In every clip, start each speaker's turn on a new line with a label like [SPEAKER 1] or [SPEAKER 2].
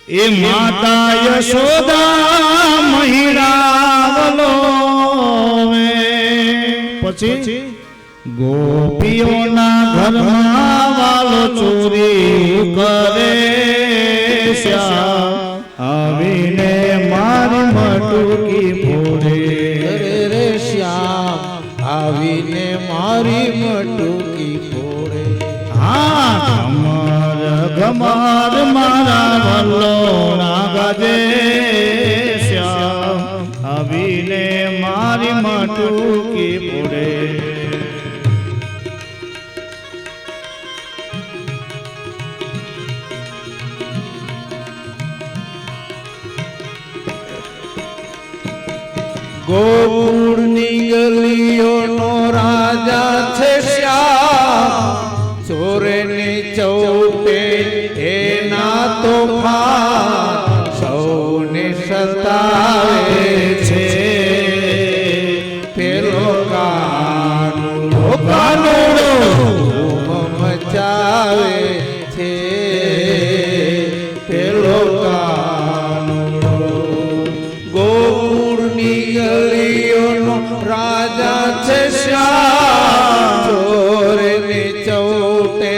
[SPEAKER 1] એ માતા યશોદા મહિરાવલો પછી ગોપીઓના ઘરમાં વાલો ચોરી કરે શ્યામ આવીને મારી મટુકી ફોડે
[SPEAKER 2] રે શ્યામ આવીને મારી મટુકી ફોડે
[SPEAKER 1] હા ઘમર ઘમર મારા વલ્લોણા ગાજે શ્યામ આવીને મારી મટુકી ફોડે
[SPEAKER 2] ગોકુળની ગલીઓનો રાજા છે શ્યામ ચોરેની ચૌપે એના તોફાન સૌને સતાવે છે પેલો કાનુડો મચાવે છે પેલો કાનુડો ગોકુળની ગલીઓનો રાજા છે શ્યામ ચોરેની ચૌટે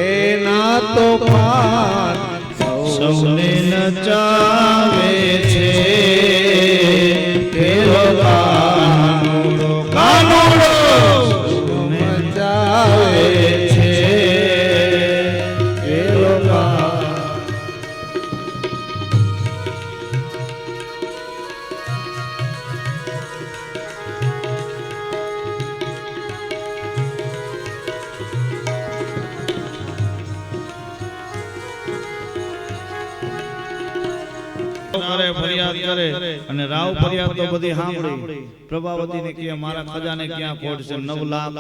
[SPEAKER 2] એના તોફાન
[SPEAKER 1] સૌને નચાવે છે પેલો કાનુડો કાનુડો
[SPEAKER 2] મચાવે
[SPEAKER 1] છે પેલો કરે ફરિયાદ કરે અને રાવ ફરિયાદ તો બધી સાંભળી પ્રભાવતીને કહે મારા ખજાને ક્યાં ખોટ છે 9 લાખ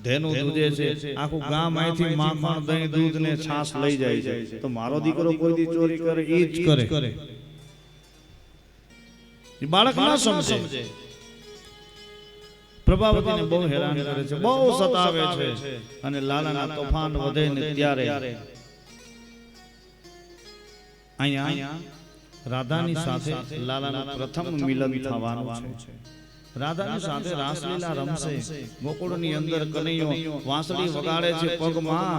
[SPEAKER 1] ધેનું દૂધે છે આખું ગામ અહીંથી માખણ દહીં દૂધ ને છાસ લઈ જાય છે તો મારો દીકરો કોઈ દી ચોરી કરે ઈ જ કરે ઈ બાળક ના સમજે પ્રભાવતીને બહુ હેરાન કરે છે બહુ સતાવે છે અને લાલાના તોફાન વધે ને ત્યારે અહીંયા રાધાની સાથે લાલાનું પ્રથમ મિલન થવાનું છે રાધાની સાથે રાસલીલા રમશે ગોકુળની અંદર કનૈયો વાંસળી વગાડે છે પગમાં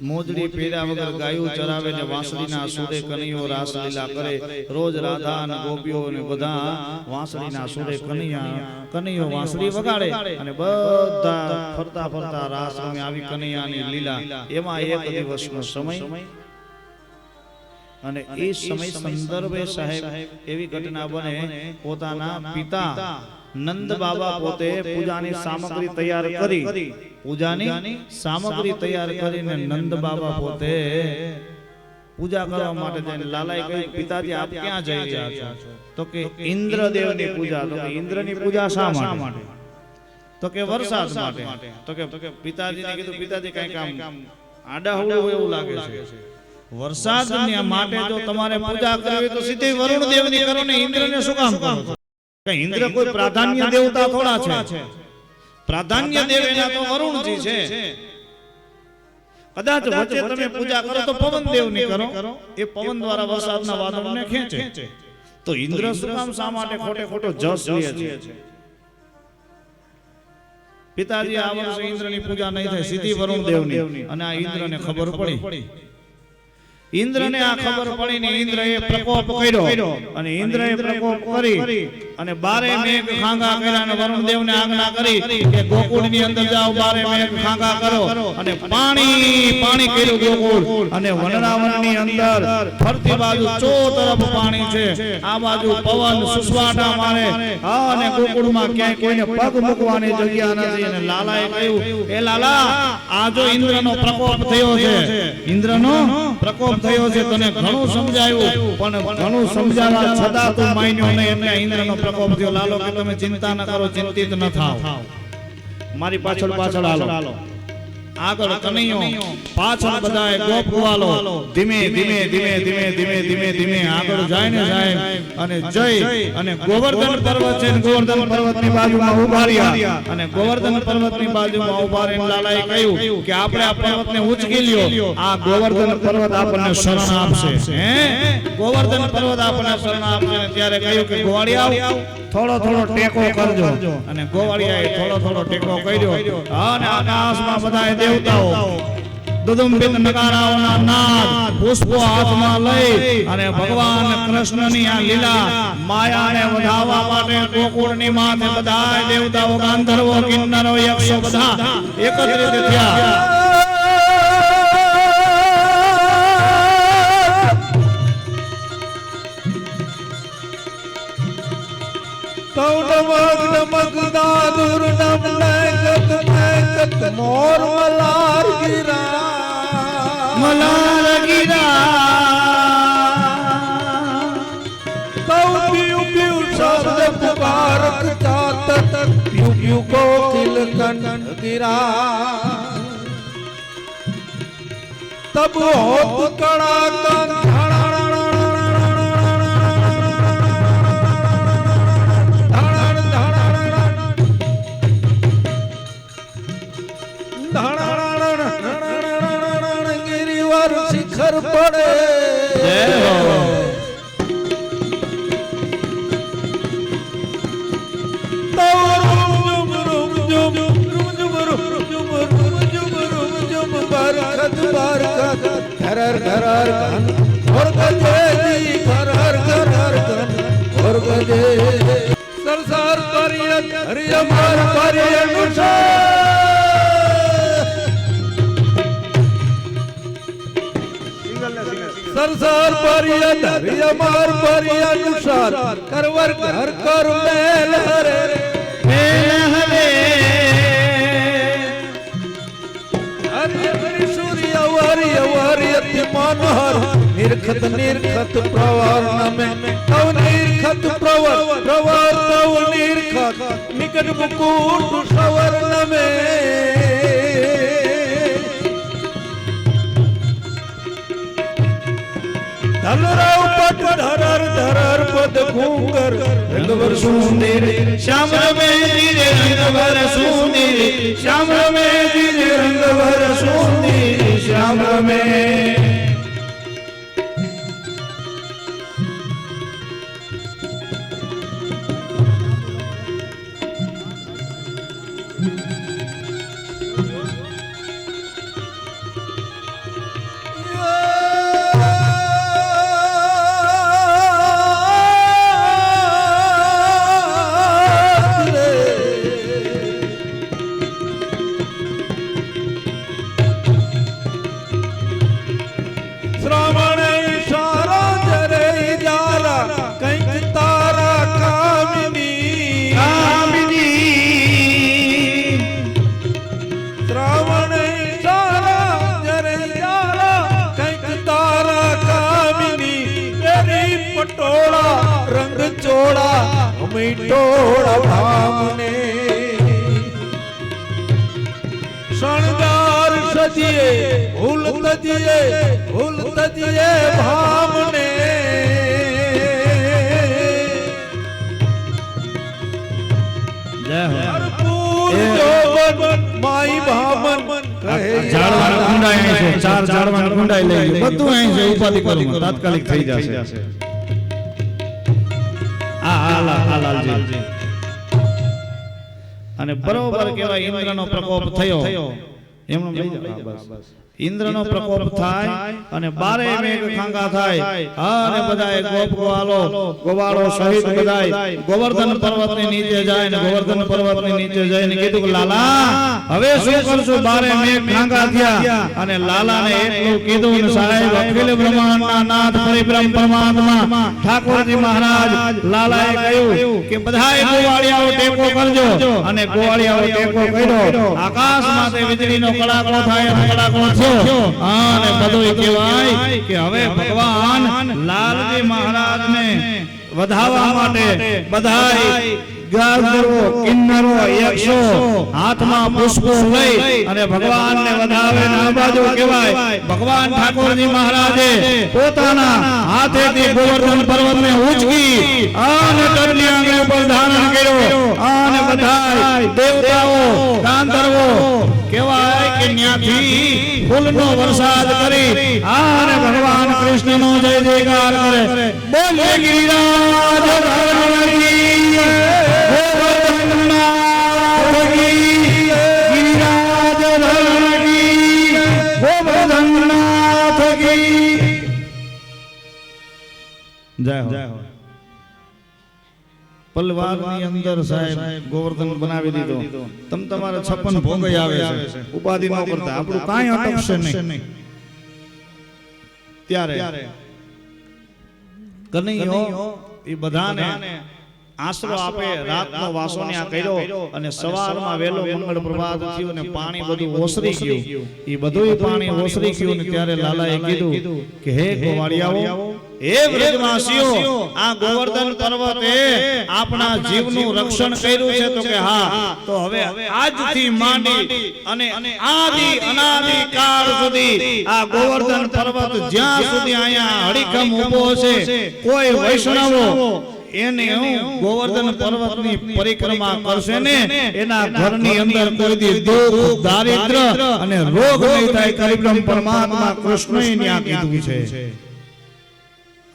[SPEAKER 1] મોજડી પહેર્યા વગર ગાયું ચરાવે ને વાંસળીના સુરે કનૈયો રાસલીલા કરે રોજ રાધા અને ગોપીઓ ને બધા વાંસળીના સુરે કનૈયો વાંસળી વગાડે અને બધા ફરતા ફરતા રાસ રમે આવી કનૈયાની લીલા એમાં એક દિવસનો સમય અને એ સમય સંદર્ભે સાહેબ એવી ઘટના બને પોતાના પિતા નંદ બાબા પોતે પૂજાની સામગ્રી તૈયાર કરીને નંદ બાબા પોતે પૂજા કરવા માટે જઈને લાલાએ કહ્યું પિતાજી આપ ક્યાં જઈ રહ્યા છો તો કે ઇન્દ્રદેવની પૂજા તો કે ઇન્દ્રની પૂજા શા માટે તો કે વરસાદ માટે તો કે પિતાજીને કીધું પિતાજી કઈ કામ આડાહુડું હોય એવું લાગે છે વરસાદ માટે જો તમારે પૂજા કરવી તો સીધી વરુણ દેવની કરો ને ઇન્દ્રને શું કામ કરો કે ઇન્દ્ર કોઈ પ્રાધાન્ય દેવતા થોડા છે પ્રાધાન્ય દેવ એના તો વરુણજી છે કદાચ વચ્ચે તમે પૂજા કરો તો પવન દેવની કરો એ પવન દ્વારા વરસાદના વાદળોને ખેંચે તો ઇન્દ્ર શું કામ શા માટે ખોટો જસ લે છે પિતાજી આ વર્ષે ઇન્દ્રની પૂજા નહીં થાય સીધી વરુણ દેવની અને આ ઇન્દ્રને ખબર પડી ઇન્દ્રને આ ખબર પડી ને ઇન્દ્રએ પ્રકોપ કર્યો અને ઇન્દ્રએ પ્રકોપ કરી અને 12 મેઘ ખાંગા કર્યા અને વરુણદેવને આજ્ઞા કરી કે ગોકુળની અંદર જાઓ 12 મેઘ ખાંગા કરો અને પાણી કર્યું ગોકુળ અને વનરાવનની અંદર ફરતી બાજુ ચો તરફ પાણી છે આ બાજુ પવન સુસવાટા મારે અને ગોકુળમાં ક્યાંય કોઈને પગ મૂકવાની જગ્યા નથી અને લાલાએ કહ્યું એ લાલા આ જો ઇન્દ્રનો પ્રકોપ થયો છે ઇન્દ્રનો પ્રકોપ થયો છે તને ઘણું સમજાયું પણ ઘણું સમજાવવા છતાં તું માન્યો નહીં એટલે ઇન્દ્રનો પ્રકોપ થયો લાલો કે તમે ચિંતા ન કરો ચિંતિત ન થાઓ મારી પાછળ હાલો આગળ કનૈયો, પાછળ બધાય ગોપ ગવાલો ધીમે ધીમે ધીમે ધીમે ધીમે ધીમે ધીમે આગળ જાય ને સાહેબ અને જય અને ગોવર્ધન પર્વત છે, ગોવર્ધન પર્વતની બાજુમાં ઉભા રહ્યા અને ગોવર્ધન પર્વતની બાજુમાં ઉભા રહીને લાલાએ કહ્યું કે આપણે આ પર્વતને ઉચકી લ્યો, આ ગોવર્ધન પર્વત આપણને શરણ આપશે, હે ગોવર્ધન પર્વત આપણને શરણ આપશે. ત્યારે કહ્યું કે ગોવાળિયા થોડો થોડો ટેકો કરજો અને ગોવાળિયાએ થોડો થોડો ટેકો કર્યો અને આકાશમાં બધાય દેવતાઓ દુદુંબિત નગારાઓના નાદ પુષ્પો હાથમાં લઈ અને ભગવાન કૃષ્ણની આ લીલા માયાને વધાવવા માટે ગોકુળની માથે બધાય દેવતાઓ ગાંધર્વો કિન્નરો યક્ષો બધા એકત્રિત થયા.
[SPEAKER 2] મોર મલાર ગીરા
[SPEAKER 1] મલાર ગીરા
[SPEAKER 2] તૌ પ્યુ પ્યુ શબ્દ પુકારક ચાતક પ્યુ પ્યુ કોકિલ કન ગીરા તબ હોત કડા કન શિખર પડે ઘર ઘર ઘર ગજે ઘર ઘર ઘર ઘર ગજે સરસાર પરિય હરિય માર પરિય સરસાર પરિય હરિય માર પરિય અનુસાર કરવર ઘર કર મેલ હરે
[SPEAKER 1] મેલ હરે
[SPEAKER 2] હરિ સૂર્ય વર્ય વર્યતિ મનોહર નિર્ખત નિર્ખત પ્રવર્ણ મે તવ નિર્ખત પ્રવર પ્રવર તવ નિર્ખત નિકટ મુકુટ સવર્ણ મે ધલરાવ પટ ધરર ધરર પદ ઘૂંગર
[SPEAKER 1] રંગવર સુંદર શ્યામ રમે ધીરે રંગવર સુંદર શ્યામ રમે ધીરે રંગવર સુંદર શ્યામ રમે.
[SPEAKER 2] મીઠોડા ભામને શણગાર સજીએ ભૂલ તજીએ ભામને માઈ ભામન
[SPEAKER 1] ઝાડવાના કુંડાઈ અહીં છે, ચાર ઝાડવાના કુંડાઈ લઈ લો, બધું અહીં છે, ઉપાધિ કરું તાત્કાલિક થઈ જશે. લાલજી અને બરોબર કહેવાય ઇન્દ્રનો પ્રકોપ થયો એમનો લઈ જાઓ બસ. ઇન્દ્રનો પ્રકોપ થાય અને બારે મેઘ ખાંગા થાય અને બધાએ ગોપ ગોવાળો સહિત બધાય ગોવર્ધન પર્વતની નીચે જાય ને ગોવર્ધન પર્વતની નીચે જઈને કીધું કે લાલા હવે શું કરશું, બારે મેઘ ખાંગા થયા અને લાલાને એટલું કીધું ને સાહેબ અખિલ બ્રહ્માંડના નાથ પરિબ્રહ્મ પરમાત્મા ઠાકોરજી મહારાજ લાલાએ કહ્યું કે બધાય ગોવાળિયાઓ ટેકો કરજો અને ગોવાળિયાઓ ટેકો કર્યો. આકાશમાંથી વીજળીનો કડાકો થાય અને કડાકો અને બધું કહેવાય કે હવે ભગવાન લાલજી મહારાજને વધાવવા માટે બધાય ગંધર્વો કિન્નરો યક્ષો હાથમાં પુષ્પો લઈ અને ભગવાનને વધાવે ને આ બાજુ કહેવાય ભગવાન ઠાકોરજી મહારાજે પોતાના હાથેથી ગોવર્ધન પર્વતને ઉંચકી અને તળની આંગળી ઉપર ધારણ કર્યો અને બધાય દેવતાઓ ગાંધર્વો કહેવાય કે ન્યાથી ફૂલનો વરસાદ કરી અને ભગવાન કૃષ્ણનો જય જયકાર કરે બોલે ગિરિરાજ ધરણી પલવારની અંદર સાહેબ ગોવર્ધન બનાવી દીધો તમ તમારે 56 ભોગ આવે છે ઉપાધિ ન કરતા આપણું કાંઈ અટકશે નહીં ત્યારે કનૈયો એ બધાને આશરો આપે રાતનો વાસો ને આ કર્યો અને સવારમાં વેલો મંગળ પ્રભાત થયું અને પાણી બધું ઓસરી ગયું એ બધું પાણી ઓસરી ગયું ને ત્યારે લાલાએ કીધું કે હે ગોવાળિયાઓ હે વ્રજવાસીઓ આ ગોવર્ધન પર્વતે આપણા જીવનું રક્ષણ કર્યું છે તો કે હા તો હવે આજથી માંડી અને આદિ અનાદિ કાળ સુધી આ ગોવર્ધન પર્વત જ્યાં સુધી અહીંયા હડીખમ ઊભો છે કોઈ વૈષ્ણવો એને ગોવર્ધન પર્વતની પરિક્રમા કરશે ને એના ઘરની અંદર કોઈ દી દુઃખ દારિદ્ર અને રોગ નહીં થાય કરિબ્રહ્મ પરમાત્મા કૃષ્ણએ ન્યા કીધું છે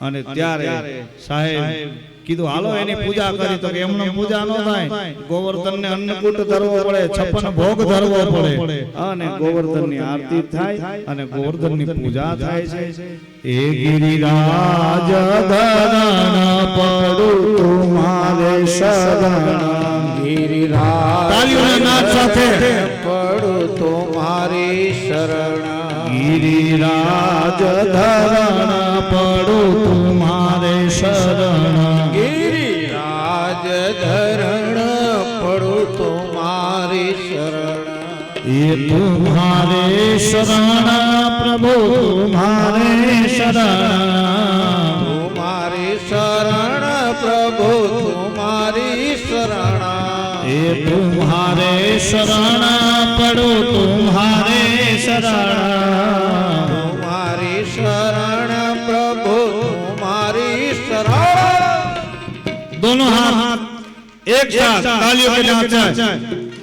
[SPEAKER 1] અને ત્યારે સાહેબ કીધું હાલો એની પૂજા કરી તો કે એમનો પૂજા ન થાય ગોવર્ધનને અન્નકૂટ ધરવો પડે 56 ભોગ ધરવો પડે અને ગોવર્ધનની આરતી થાય અને ગોવર્ધનની પૂજા થાય છે એ ગિરિરાજ ધરણ પડું તુમારે શરણ
[SPEAKER 2] ગિરિરાજ
[SPEAKER 1] તાલીઓના નાદ સાથે
[SPEAKER 2] પડું તુમારી શરણ
[SPEAKER 1] ગિરિરાજ ધરણ પડું તુમારે શરણ
[SPEAKER 2] ગિરિરાજ ધરણ પડું તુમારી શરણ
[SPEAKER 1] ये तुम्हारे शरण प्रभु तुम्हारे शरण
[SPEAKER 2] तुम्हारी शरण प्रभु तुम्हारी शरण
[SPEAKER 1] ये तुम्हारे शरण पड़ो तुम्हारे शरण
[SPEAKER 2] तुम्हारी शरण प्रभु तुम्हारी शरण
[SPEAKER 1] दोनों हाथ एक साथ तालियों के नाचा